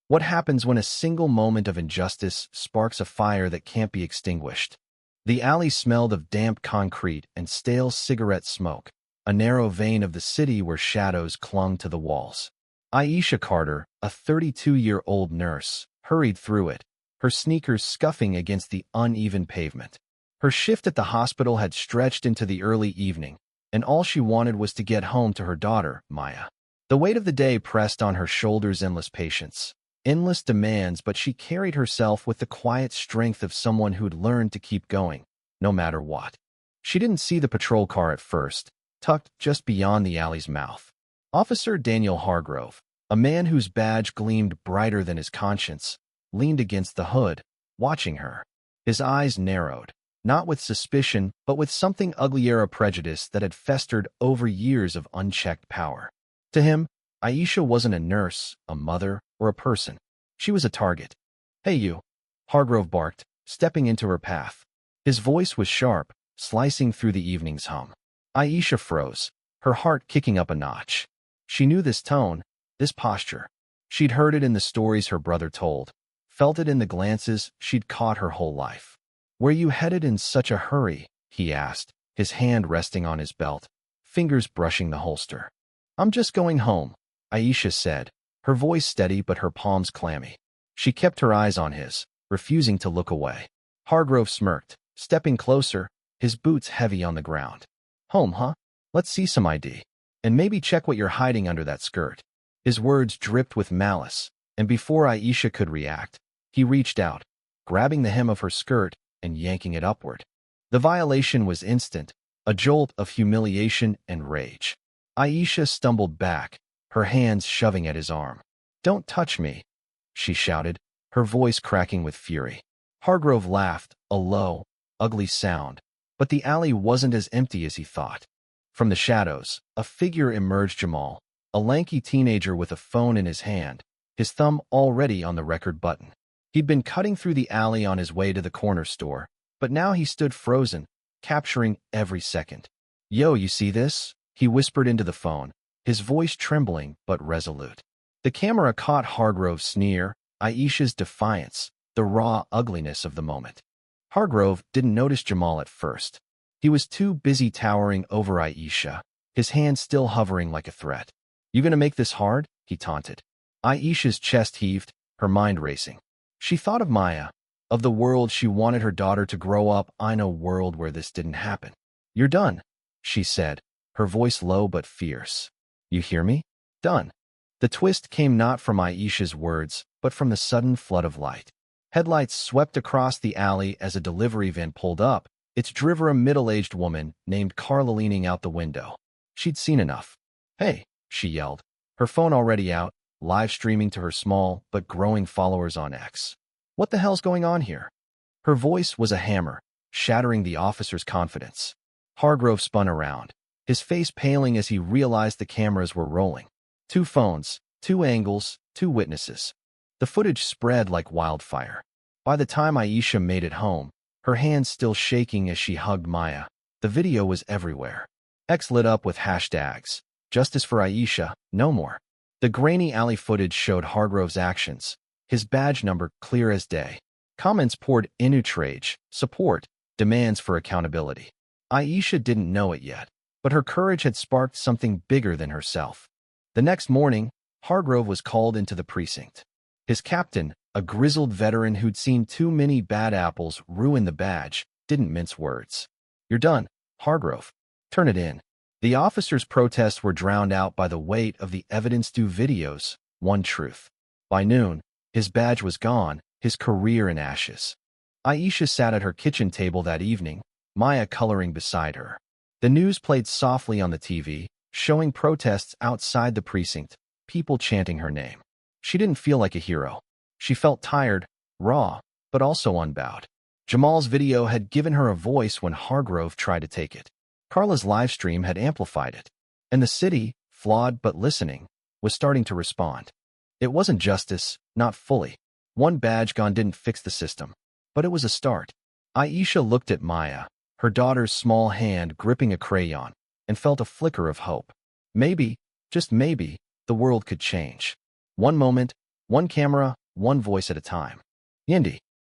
What happens when a single moment of injustice sparks a fire that can't be extinguished? The alley smelled of damp concrete and stale cigarette smoke, a narrow vein of the city where shadows clung to the walls. Aisha Carter, a 32-year-old nurse, hurried through it, her sneakers scuffing against the uneven pavement. Her shift at the hospital had stretched into the early evening, and all she wanted was to get home to her daughter, Maya. The weight of the day pressed on her shoulders, endless patience, endless demands, but she carried herself with the quiet strength of someone who'd learned to keep going, no matter what. She didn't see the patrol car at first, tucked just beyond the alley's mouth. Officer Daniel Hargrove, a man whose badge gleamed brighter than his conscience, leaned against the hood, watching her. His eyes narrowed, not with suspicion, but with something uglier, a prejudice that had festered over years of unchecked power. To him, Aisha wasn't a nurse, a mother, or a person. She was a target. "Hey you," Hargrove barked, stepping into her path. His voice was sharp, slicing through the evening's hum. Aisha froze, her heart kicking up a notch. She knew this tone, this posture. She'd heard it in the stories her brother told, felt it in the glances she'd caught her whole life. "Where you headed in such a hurry?" he asked, his hand resting on his belt, fingers brushing the holster. "I'm just going home," Aisha said, her voice steady but her palms clammy. She kept her eyes on his, refusing to look away. Hargrove smirked, stepping closer, his boots heavy on the ground. "Home, huh? Let's see some ID. And maybe check what you're hiding under that skirt." His words dripped with malice, and before Aisha could react, he reached out, grabbing the hem of her skirt and yanking it upward. The violation was instant, a jolt of humiliation and rage. Aisha stumbled back, her hands shoving at his arm. "Don't touch me," she shouted, her voice cracking with fury. Hargrove laughed, a low, ugly sound, but the alley wasn't as empty as he thought. From the shadows, a figure emerged: Jamal, a lanky teenager with a phone in his hand, his thumb already on the record button. He'd been cutting through the alley on his way to the corner store, but now he stood frozen, capturing every second. "Yo, you see this?" he whispered into the phone, his voice trembling but resolute. The camera caught Hargrove's sneer, Aisha's defiance, the raw ugliness of the moment. Hargrove didn't notice Jamal at first. He was too busy towering over Aisha, his hand still hovering like a threat. "You gonna make this hard?" he taunted. Aisha's chest heaved, her mind racing. She thought of Maya, of the world she wanted her daughter to grow up in, a world where this didn't happen. "You're done," she said, her voice low but fierce. "You hear me? Done." The twist came not from Aisha's words, but from the sudden flood of light. Headlights swept across the alley as a delivery van pulled up, its driver a middle-aged woman named Carla leaning out the window. She'd seen enough. "Hey," she yelled, her phone already out, live streaming to her small but growing followers on X. "What the hell's going on here?" Her voice was a hammer, shattering the officer's confidence. Hargrove spun around, his face paling as he realized the cameras were rolling. 2 phones, 2 angles, 2 witnesses. The footage spread like wildfire. By the time Aisha made it home, her hands still shaking as she hugged Maya, the video was everywhere. X lit up with hashtags. "Justice for Aisha, no more." The grainy alley footage showed Hargrove's actions, his badge number clear as day. Comments poured in: outrage, support, demands for accountability. Aisha didn't know it yet, but her courage had sparked something bigger than herself. The next morning, Hargrove was called into the precinct. His captain, a grizzled veteran who'd seen too many bad apples ruin the badge, didn't mince words. "You're done, Hargrove. Turn it in." The officer's protests were drowned out by the weight of the evidence-due videos, one truth. By noon, his badge was gone, his career in ashes. Aisha sat at her kitchen table that evening, Maya coloring beside her. The news played softly on the TV, showing protests outside the precinct, people chanting her name. She didn't feel like a hero. She felt tired, raw, but also unbowed. Jamal's video had given her a voice when Hargrove tried to take it. Carla's livestream had amplified it. And the city, flawed but listening, was starting to respond. It wasn't justice, not fully. One badge gone didn't fix the system. But it was a start. Aisha looked at Maya, her daughter's small hand gripping a crayon, and felt a flicker of hope. Maybe, just maybe, the world could change. One moment, One camera, one voice at a time. Yindi.